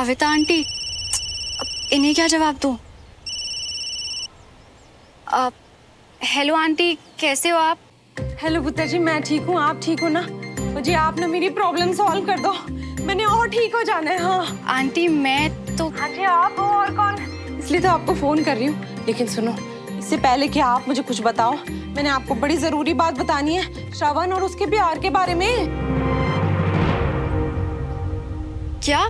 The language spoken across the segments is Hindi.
कविता आंटी, इन्हें क्या जवाब दूं? हेलो आंटी, कैसे हो आप? हेलो पुत्र जी, मैं ठीक हूँ। आप ठीक हो ना? मुझे आप ना मेरी प्रॉब्लम सॉल्व कर दो, मैंने और ठीक हो जाना है। हाँ आंटी मैं तो हाँ जी, आप हो और कौन? इसलिए तो आपको फोन कर रही हूँ। लेकिन सुनो, इससे पहले कि आप मुझे कुछ बताओ, मैंने आपको बड़ी जरूरी बात बतानी है, श्रवण और उसके प्यार के बारे में। क्या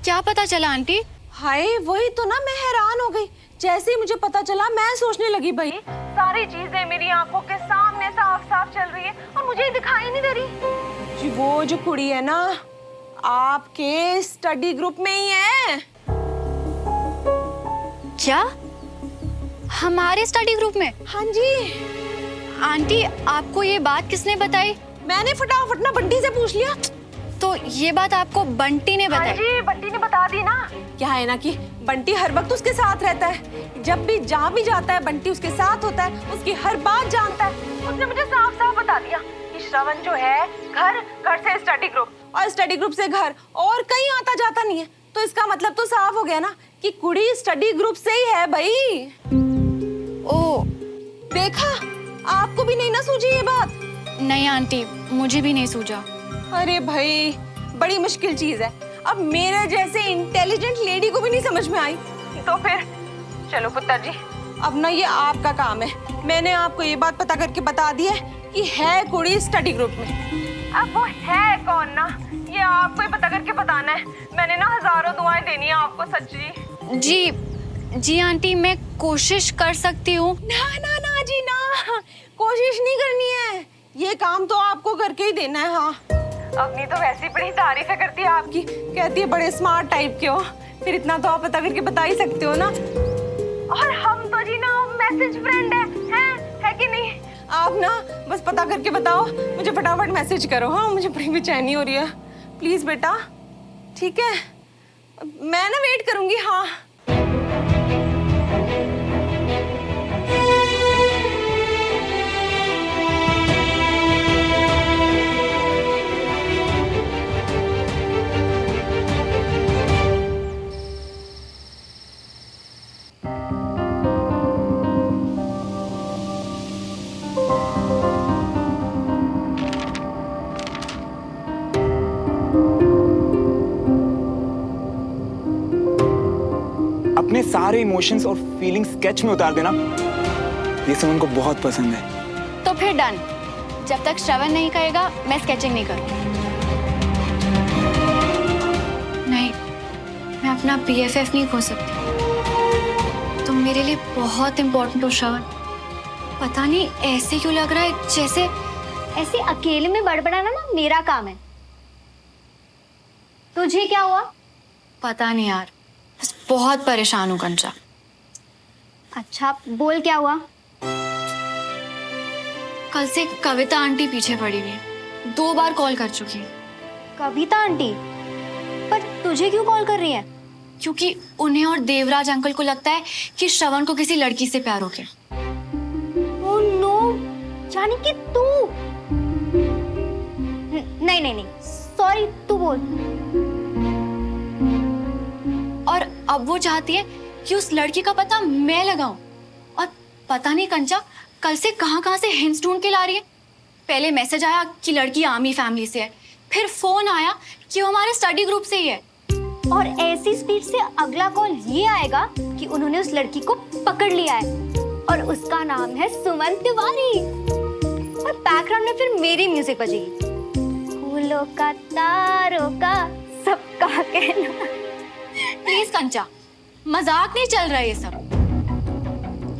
क्या पता चला आंटी? हाय, वही तो ना, मैं हैरान हो गई। जैसे ही मुझे पता चला मैं सोचने लगी, भाई सारी चीजें मेरी आंखों के सामने साफ साफ चल रही है और मुझे दिखाई नहीं दे रही। जी वो जो कुड़ी है ना, आपके स्टडी ग्रुप में ही है। क्या? हमारे स्टडी ग्रुप में? हाँ जी। आंटी आपको ये बात किसने बताई? मैंने फटाफट ना बंटी से पूछ लिया। तो ये बात आपको बंटी ने बताई? हाँ जी, बंटी ने बता दी ना। क्या है ना कि बंटी हर वक्त उसके साथ रहता है, जब भी जहाँ भी जाता है बंटी उसके साथ होता है, उसकी हर बात जानता है। उसने मुझे साफ साफ बता दिया कि श्रवण जो है घर घर से स्टडी ग्रुप और स्टडी ग्रुप से घर और कहीं आता जाता नहीं है। तो इसका मतलब तो साफ हो गया ना कि कुड़ी स्टडी ग्रुप से ही है भाई। ओ देखा, आपको भी नहीं ना सूझी ये बात? नहीं आंटी, मुझे भी नहीं सूझा। अरे भाई, बड़ी मुश्किल चीज है। अब मेरे जैसे इंटेलिजेंट लेडी को भी नहीं समझ में आई तो फिर चलो पुत्र जी, अब ना ये आपका काम है। मैंने आपको ये बात पता करके बता दी है कि है कुड़ी स्टडी ग्रुप में। अब वो है कौन ना, ये आपको ही पता करके बताना है। मैंने ना हजारों दुआएं देनी है आपको, सच्ची। जी आंटी, मैं कोशिश कर सकती हूँ। ना ना ना जी ना, कोशिश नहीं करनी है, ये काम तो आपको करके ही देना है। हाँ, अपनी तो वैसी बड़ी तारीफें करती है आपकी, कहती है बड़े स्मार्ट टाइप के हो, फिर इतना तो आप पता करके बता ही सकते हो ना। और हम तो जी ना मैसेज फ्रेंड है कि नहीं? आप ना बस पता करके बताओ, मुझे फटाफट मैसेज करो। हाँ, मुझे बड़ी बेचैनी हो रही है, प्लीज बेटा। ठीक है, मैं ना वेट करूंगी। हाँ अपने सारे इमोशंस और फीलिंग्स स्केच में उतार देना, ये सब उनको बहुत पसंद है। तो फिर डन, जब तक श्रवण नहीं कहेगा मैं स्केचिंग नहीं करूँगी। नहीं, मैं अपना BFF नहीं खो सकती। तुम मेरे लिए बहुत इम्पोर्टेंट हो श्रवण। पता नहीं ऐसे क्यों लग रहा है जैसे ऐसे अकेले में बड़बड़ाना ना मेरा काम है। तुझे क्या हुआ? पता नहीं यार, बस बहुत परेशान हूँ कंचा। अच्छा बोल, क्या हुआ? कल से कविता आंटी पीछे पड़ी हुई है, 2 बार कॉल कर चुकी है। कविता आंटी? पर तुझे क्यों कॉल कर रही है? क्योंकि उन्हें और देवराज अंकल को लगता है कि श्रवण को किसी लड़की से प्यार हो गया। ओह नो, यानी कि तू? नहीं नहीं नहीं, सॉरी, तू बोल। और अब वो चाहती है कि उस लड़की का पता मैं लगाऊं। और पता नहीं कंचा कल से कहां से हिंट्स ढूंढ के ला रही है। पहले मैसेज आया कि लड़की आर्मी फैमिली से है, फिर फोन आया कि वो हमारे स्टडी ग्रुप से ही है, और ऐसी स्पीड से अगला कॉल ये आएगा कि उन्होंने उस लड़की को पकड़ लिया है और उसका नाम है सुमन तिवारी। और बैकग्राउंड में फिर मेरी म्यूजिक बजेगी, फूलों का तारों का सबका कहना। प्लीज कंचा, मजाक नहीं चल रहा है ये सब।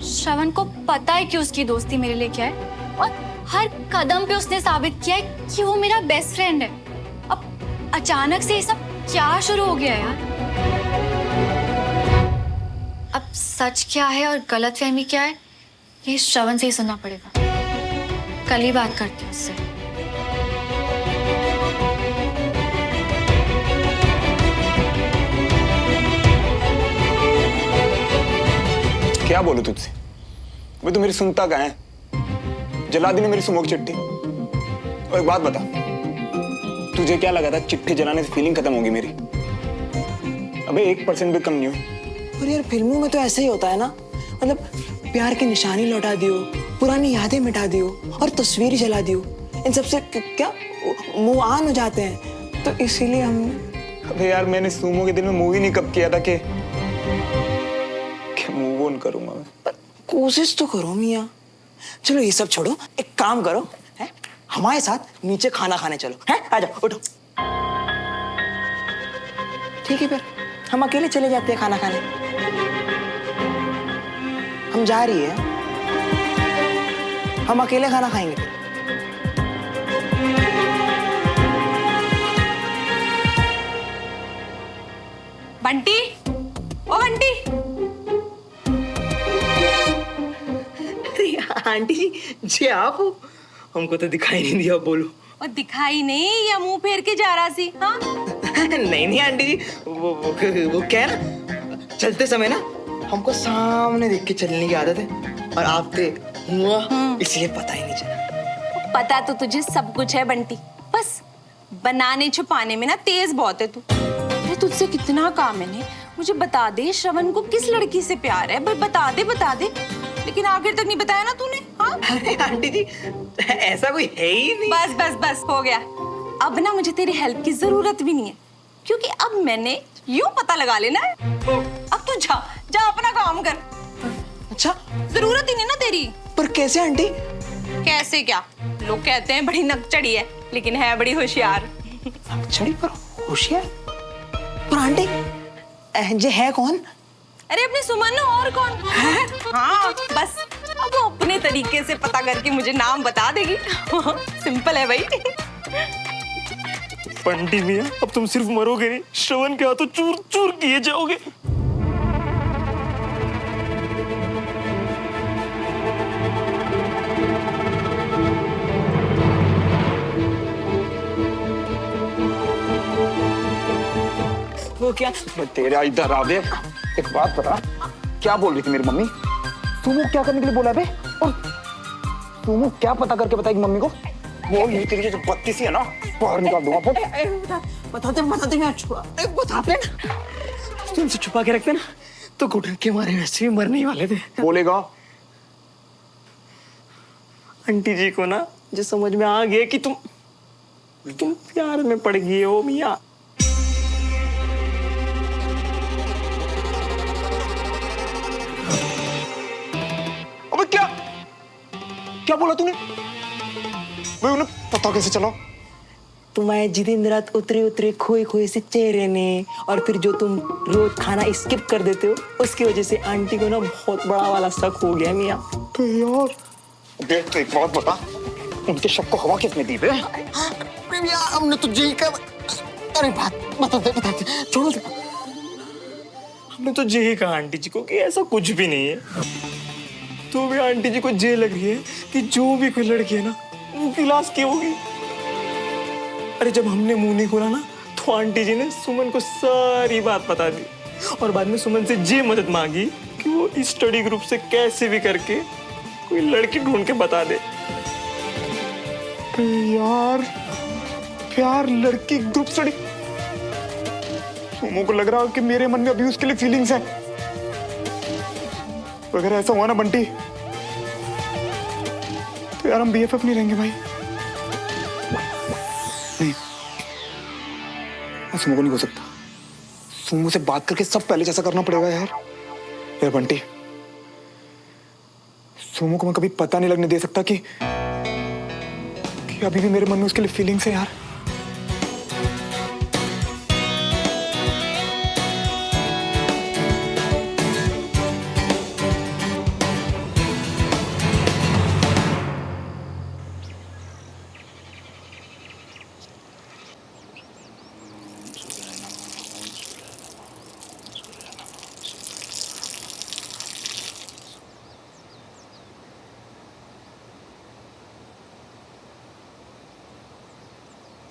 श्रवण को पता है कि उसकी दोस्ती मेरे लिए क्या है, और हर कदम पे उसने साबित किया है कि वो मेरा बेस्ट फ्रेंड है। अब अचानक से ये सब क्या शुरू हो गया यार? अब सच क्या है और गलतफहमी क्या है, ये श्रवण से ही सुनना पड़ेगा। कल ही बात करती हूँ उससे। क्या बोलूं तुझसे? वो तो मेरी सुनता कहाँ है? जला दी ने मेरी सुमो की चिट्ठी। और एक बात बता, तुझे क्या लगा था चिट्ठी जलाने से फीलिंग खत्म होगी मेरी? अबे 1% भी कम नहीं हुई। और यार फिल्मों में तो ऐसे ही होता है ना, मतलब प्यार की निशानी लौटा दियो, पुरानी यादें मिटा दियो और तस्वीर जला दियो, इन सबसे क्या मुंह आन हो जाते हैं। तो इसीलिए हमने। अबे यार मैंने सुमो के दिन में मूवी नहीं कब किया था कि मूव ऑन करूंगा मैं। पर कोशिश तो करो मियाँ। चलो ये सब छोड़ो, एक काम करो, है हमारे साथ नीचे खाना खाने चलो, है आ जाओ, उठो। ठीक है फिर हम अकेले चले जाते हैं खाना खाने। हम जा रही है, हम अकेले खाना खाएंगे फिर। बंटी, ओ बंटी। अरे आंटी जी आप हो? हमको तो दिखाई नहीं दिया, बोलो। और दिखाई नहीं या मुंह फेर के जा रहा सी? हाँ नहीं नहीं आंटी जी, वो क्या है ना, चलते समय ना हमको सामने देख के चलने की आदत है, और आप थे इसलिए पता ही नहीं चला। पता तो तुझे सब कुछ है बंटी, बस बनाने छुपाने में ना तेज बहुत है तू। अरे तुझसे कितना काम है ने, मुझे बता दे श्रवण को किस लड़की से प्यार है, भाई बता दे, लेकिन आखिर तक नहीं बताया ना तूने। हाँ अरे आंटी जी ऐसा कोई है ही नहीं। बस हो गया। अब ना मुझे तेरी हेल्प की जरूरत भी नहीं है, क्योंकि अब मैंने यूं पता लगा लेना है। अब तू जा अपना काम कर। अच्छा जरूरत ही नहीं ना तेरी। पर कैसे आंटी? कैसे क्या, लोग कहते हैं बड़ी नकचड़ी है, लेकिन है बड़ी होशियार। नकचड़ी पर होशियार? पर आंटी जे है कौन? अरे अपने सुमन, और कौन है? हाँ बस अब वो अपने तरीके से पता करके मुझे नाम बता देगी। सिंपल है भाई। पंडित मियां, अब तुम सिर्फ मरोगे नहीं, श्रवण के हाथों चूर चूर किए जाओगे। वो क्या? तेरा इधर आ बे। एक बात बता, क्या बोल रही थी मेरी मम्मी? सुमो क्या करने के लिए बोला बे? और सुमो क्या पता करके बताएगी मम्मी को? वो ये तेरी जो बत्ती सी है ना, बाहर निकाल दूंगा। बताते मैं बताते ना, तुमसे छुपा के रखते ना तो घुटन के मारे वैसे भी मरने ही वाले थे। बोलेगा आंटी जी को ना जो समझ में आ गया कि तुम प्यार में पड़ गई हो मियाँ। अबे क्या बोला तूने? भाई उन्हें पता कैसे चला? तुम्हारे जिदिन रात उतरे खोए से चेहरे ने, और फिर जो तुम रोज खाना स्किप कर देते हो, उसकी वजह से आंटी को ना बहुत बड़ा वाला शक हो गया मियाँ। तो यार देख, तो एक बात बता, उनके शक को हवा किसने दी बे? हमने तो यही कहा। अरे बताते छोड़ो। हमने तो यही कहा आंटी जी को कि ऐसा कुछ भी नहीं है। तो भी आंटी जी को ये लग रही है कि जो भी कोई लड़की है ना, उनकी लाश की होगी। अरे जब हमने मुंह नहीं खोला ना, तो आंटी जी ने सुमन को सारी बात बता दी, और बाद में सुमन से ये मदद मांगी कि वो इस स्टडी ग्रुप से कैसे भी करके कोई लड़की ढूंढ के बता दे। यार प्यार लड़की ग्रुप स्टडी। सुमो को लग रहा है कि मेरे मन में अभी उसके लिए फीलिंग्स है। तो अगर ऐसा हुआ ना बंटी, तो यार हम BFF नहीं रहेंगे भाई। नहीं, मैं सुमो को नहीं हो सकता। सुमो से बात करके सब पहले जैसा करना पड़ेगा यार बंटी, सुमो को मैं कभी पता नहीं लगने दे सकता कि अभी भी मेरे मन में उसके लिए फीलिंग्स है यार।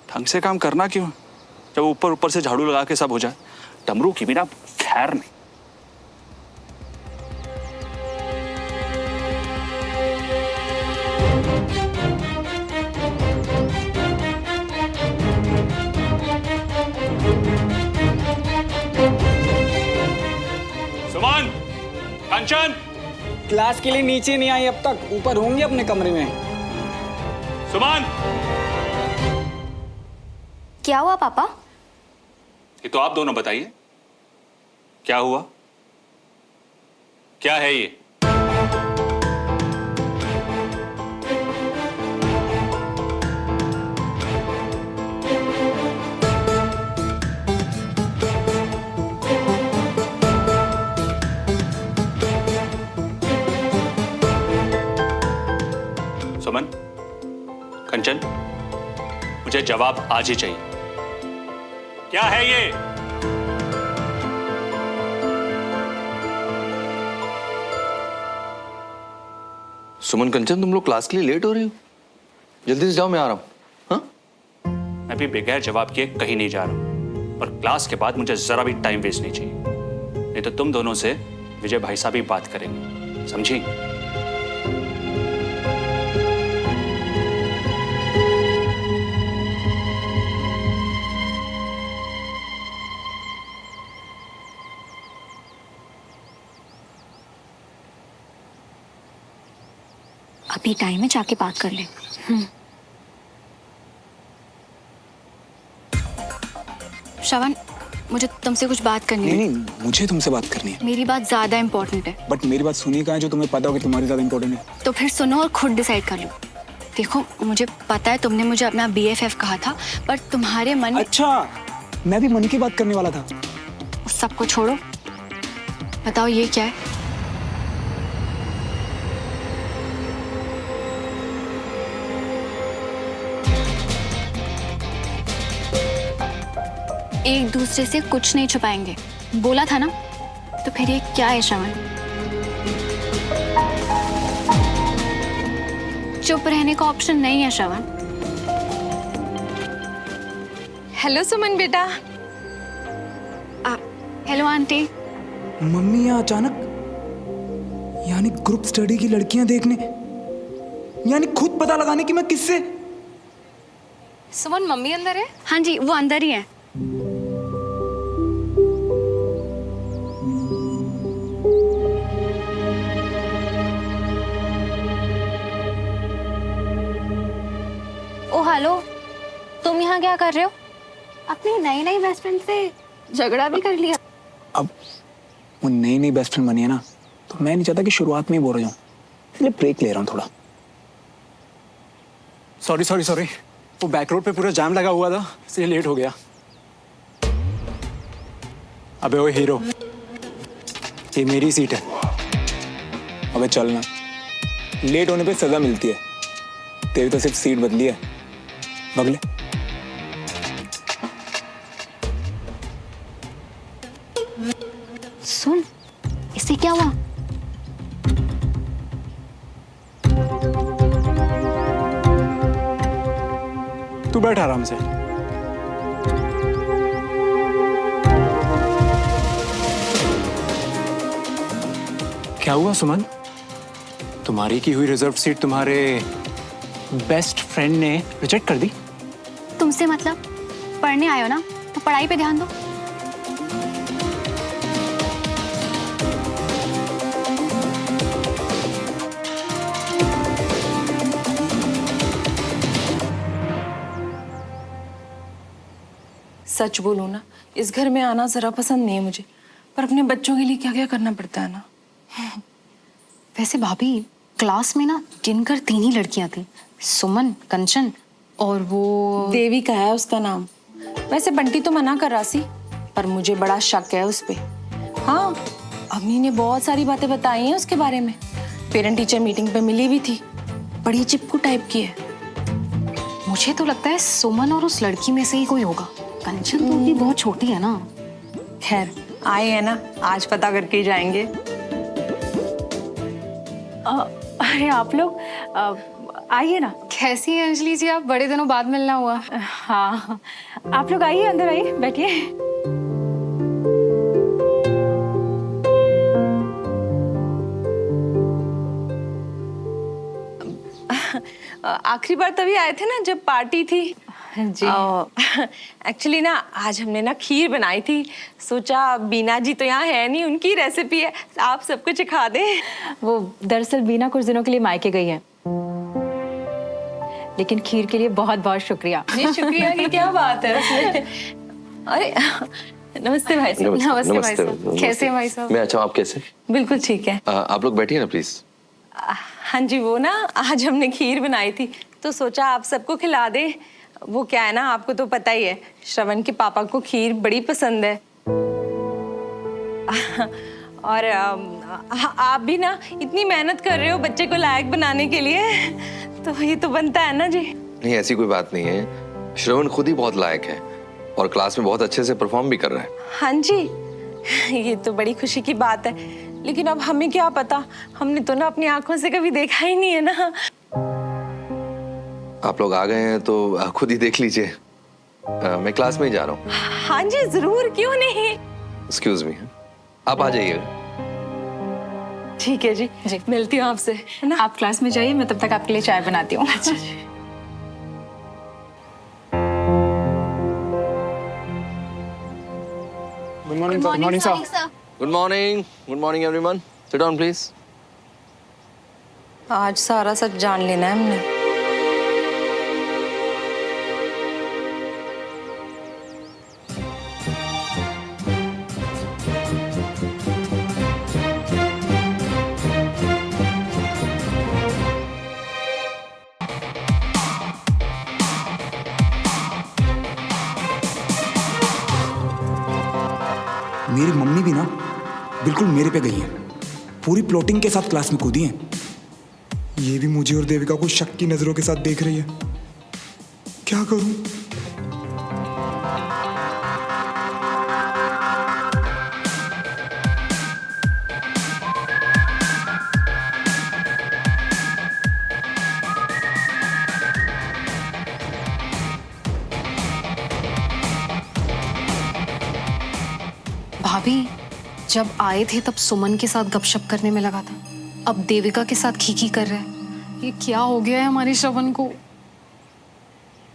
ढंग से काम करना क्यों, जब ऊपर ऊपर से झाड़ू लगा के सब हो जाए। डमरू की बिना खैर नहीं। कंचन, क्लास के लिए नीचे नहीं आई अब तक, ऊपर होंगी अपने कमरे में। सुमन, क्या हुआ पापा? ये तो आप दोनों बताइए, क्या हुआ? क्या है ये? सुमन, कंचन, मुझे जवाब आज ही चाहिए। क्या है ये? सुमन, कंचन, तुम लोग क्लास के लिए लेट हो रही हो। जल्दी से जाओ, मैं आ रहा हूँ। हाँ? मैं भी बगैर जवाब किए कहीं नहीं जा रहा हूं, और क्लास के बाद मुझे जरा भी टाइम वेस्ट नहीं चाहिए, नहीं तो तुम दोनों से विजय भाई साहब ही बात करेंगे, समझी? अभी टाइम है, जाके बात कर ले। श्रवण, मुझे तुमसे कुछ बात करनी नहीं है। नहीं, मुझे तुमसे बात करनी है। मेरी बात ज्यादा इम्पोर्टेंट है। बट मेरी बात सुनी कहाँ है जो तुम्हें पता हो कि तुम्हारी ज्यादा इंपॉर्टेंट है? तो फिर सुनो और खुद डिसाइड कर लो। देखो, मुझे पता है तुमने मुझे अपना BFF कहा था, पर तुम्हारे मन में अच्छा, मैं भी मन की बात करने वाला था। उस सबको छोड़ो, बताओ ये क्या है? एक दूसरे से कुछ नहीं छुपाएंगे, बोला था ना? तो फिर ये क्या है श्रवण? चुप रहने का ऑप्शन नहीं है श्रवण। हेलो सुमन बेटा। Hello aunty. मम्मी यहाँ अचानक, यानी ग्रुप स्टडी की लड़कियां देखने, यानी खुद पता लगाने की मैं किससे? सुमन, मम्मी अंदर है? हाँ जी, वो अंदर ही है। ओ हेलो, तुम यहाँ क्या कर रहे हो? अपनी नई नई बेस्ट फ्रेंड से झगड़ा भी कर लिया? अब वो नई नई बेस्ट फ्रेंड बनी है ना, तो मैं नहीं चाहता कि शुरुआत में ही बोर हो जाऊं, इसलिए ब्रेक ले रहा हूँ थोड़ा। सॉरी सॉरी सॉरी, वो बैक रोड पे पूरा जाम लगा हुआ था, इसलिए लेट हो गया। अबे ओ हीरो, ये मेरी सीट है, अबे चलना। लेट होने पे सजा मिलती है, तेरी तो सिर्फ सीट बदली है, बगले। सुन, इससे क्या हुआ? तू बैठ आराम से। क्या हुआ सुमन? तुम्हारी की हुई रिजर्व सीट तुम्हारे बेस्ट फ्रेंड ने रिजेक्ट कर दी? तुमसे मतलब? पढ़ने आए हो ना, तो पढ़ाई पे ध्यान दो। सच बोलूं ना, इस घर में आना जरा पसंद नहीं है मुझे, पर अपने बच्चों के लिए क्या क्या करना पड़ता है ना। वैसे भाभी, क्लास में ना गिनकर 3 ही लड़कियां थी, सुमन, कंचन और वो देवी का है उसका नाम। वैसे बंटी तो मना कर रहा सी, पर मुझे बड़ा शक है उस पे। हाँ, अम्मी ने बहुत सारी बातें बताई हैं उसके बारे में। पेरेंट टीचर मीटिंग पे मिली भी थी, बड़ी चिपकू टाइप की है। मुझे तो लगता है सुमन और उस लड़की में से ही कोई होगा। कंचन तो भी बहुत छोटी है ना। खैर, आए हैं ना, आज पता करके ही जाएंगे। अरे आप लोग आइए ना। कैसी है अंजलि जी आप? बड़े दिनों बाद मिलना हुआ। हाँ, आप लोग आइए, अंदर आइए, बैठिए। आखिरी बार तभी आए थे ना जब पार्टी थी। जी। एक्चुअली ना आज हमने ना खीर बनाई थी, सोचा बीना जी तो यहाँ है नहीं, उनकी रेसिपी है, आप सबको सिखा दे। वो दरअसल बीना कुछ दिनों के लिए मायके गई है, लेकिन खीर के लिए बहुत बहुत शुक्रिया। ये शुक्रिया की क्या बात है उसमें। अरे नमस्ते भाई साहब। नमस्ते भाई साहब। कैसे हैं भाई साहब? मैं अच्छा हूँ, आप कैसे? बिल्कुल ठीक है। आप लोग बैठिए ना प्लीज। हाँ जी, वो ना आज हमने खीर बनाई थी तो सोचा आप सबको खिला दे। वो क्या है ना, आपको तो पता ही है, श्रवण के पापा को खीर बड़ी पसंद है। और आप भी ना इतनी मेहनत कर रहे हो बच्चे को लायक बनाने के लिए, तो ये तो बनता है ना जी। नहीं, ऐसी कोई बात नहीं है, श्रवण खुद ही बहुत लायक है और क्लास में बहुत अच्छे से परफॉर्म भी कर रहा है। हाँ जी, ये तो बड़ी खुशी की बात है, लेकिन अब हमें क्या पता, हमने तो ना अपनी आंखों से कभी देखा ही नहीं है ना। आप लोग आ गए हैं तो खुद ही देख लीजिए। मैं क्लास में ही जा रहा हूँ। हाँ जी जरूर, क्यों नहीं। एक्सक्यूज मी, आप आ जाइएगा। ठीक है जी, मिलती हूँ आपसे, है ना। आप क्लास में जाइए, मैं तब तक आपके लिए चाय बनाती हूँ। अच्छा। Good morning sir. Morning sir. Good morning everyone. Sit down please. आज सारा सच जान लेना है हमने। मेरी मम्मी भी ना बिल्कुल मेरे पे गई है, पूरी प्लॉटिंग के साथ क्लास में कूदी है। ये भी मुझे और देविका को शक की नजरों के साथ देख रही है। क्या करूं? भाभी जब आए थे तब सुमन के साथ गपशप करने में लगा था, अब देविका के साथ खीखी कर रहे हैं। ये क्या हो गया है हमारे श्रवण को?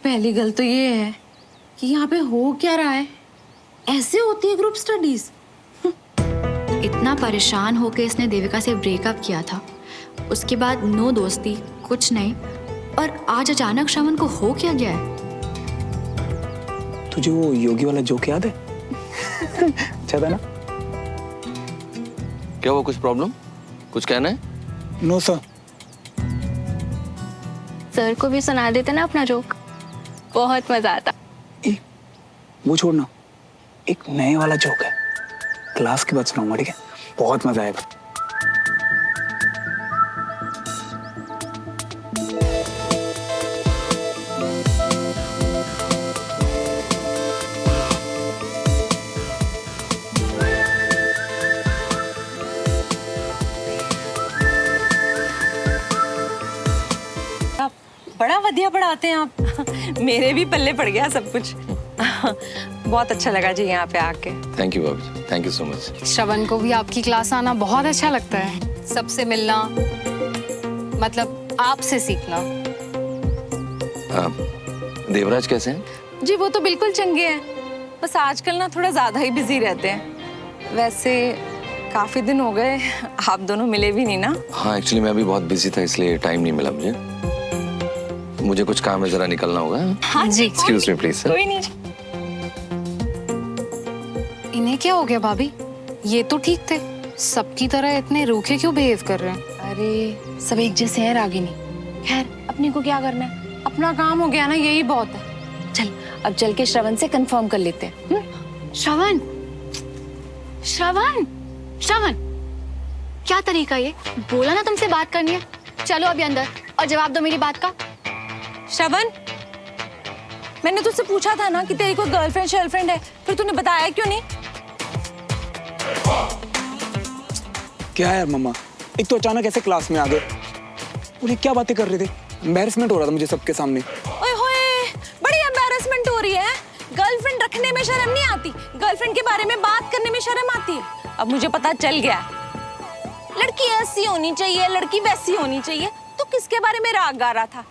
पहली गल तो ये है कि यहाँ पे हो क्या रहा है, ऐसे होती है ग्रुप स्टडीज। इतना परेशान होकर इसने देविका से ब्रेकअप किया था, उसके बाद नो दोस्ती कुछ नहीं, और आज अचानक श्रवण को हो क्या गया है? तुझे वो योगी वाला जोक याद है? अच्छा था ना? क्या हुआ, कुछ प्रॉब्लम, कुछ कहना है? No sir. सर को भी सुना देते ना अपना जोक, बहुत मजा आता। वो छोड़ना, एक नए वाला जोक है, क्लास के बाद सुनाऊंगा, ठीक है? बहुत मजा आएगा। बड़ा बढ़िया पढ़ाते हैं आप। मेरे भी पल्ले पड़ गया सब कुछ। बहुत अच्छा लगा जी यहाँ पे आके। थैंक यू भाभी, थैंक यू सो मच। श्रवण को भी आपकी क्लास आना बहुत अच्छा लगता है, सबसे मिलना, मतलब आपसे सीखना। देवराज कैसे हैं? जी वो तो बिल्कुल चंगे हैं, बस आजकल ना थोड़ा ज्यादा ही बिजी रहते हैं। वैसे काफी दिन हो गए आप दोनों मिले भी नहीं ना। हाँ एक्चुअली मैं भी बहुत बिजी था, इसलिए टाइम नहीं मिला मुझे। मुझे कुछ काम है, जरा निकलना होगा। हाँ जी। Excuse me please sir. कोई नहीं। इन्हें क्या हो गया भाभी? ये तो ठीक थे, सबकी तरह इतने रूखे क्यों बिहेव कर रहे हैं? अरे सब एक जैसे हैं रागिनी। खैर अपने को क्या करना है, अपना काम हो गया ना, यही बहुत है। चल अब चल के श्रवण से कंफर्म कर लेते हैं। श्रवण, श्रवण, श्रवण, क्या तरीका ये? बोला ना तुमसे बात करनी है, चलो अभी अंदर और जवाब दो मेरी बात का। श्रवण, मैंने तुझसे पूछा था ना कि तेरी कोई गर्लफ्रेंड शर्लफ्रेंड है, फिर तूने बताया क्यों नहीं? क्या यार मम्मा, एक तो अचानक ऐसे क्लास में आ गए और ये क्या बातें कर रहे थे? एम्बैरेसमेंट हो रहा था मुझे सबके सामने। ओए होए, बड़ी एम्बैरेसमेंट हो रही है। गर्लफ्रेंड रखने में शर्म नहीं आती, गर्लफ्रेंड के बारे में बात करने में शर्म आती है। अब मुझे पता चल गया, लड़की ऐसी होनी चाहिए, लड़की वैसी होनी चाहिए। तो किसके बारे में राग गा रहा था?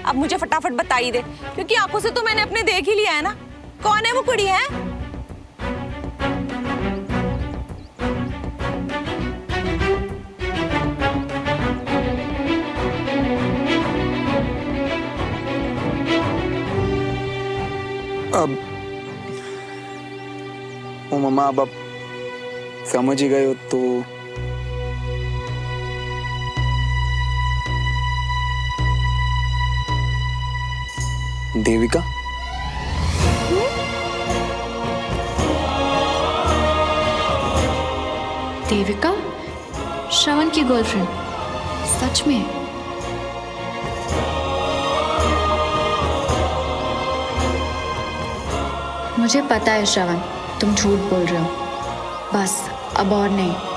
अब मुझे फटाफट बता ही दे, क्योंकि आंखों से तो मैंने अपने देख ही लिया है ना। कौन है वो कुड़ी है? अब ओ मम्मा, अब आप समझ ही गए हो तो देविका। देविका, श्रवण की गर्लफ्रेंड? सच में? मुझे पता है श्रवण, तुम झूठ बोल रहे हो। बस अब और नहीं।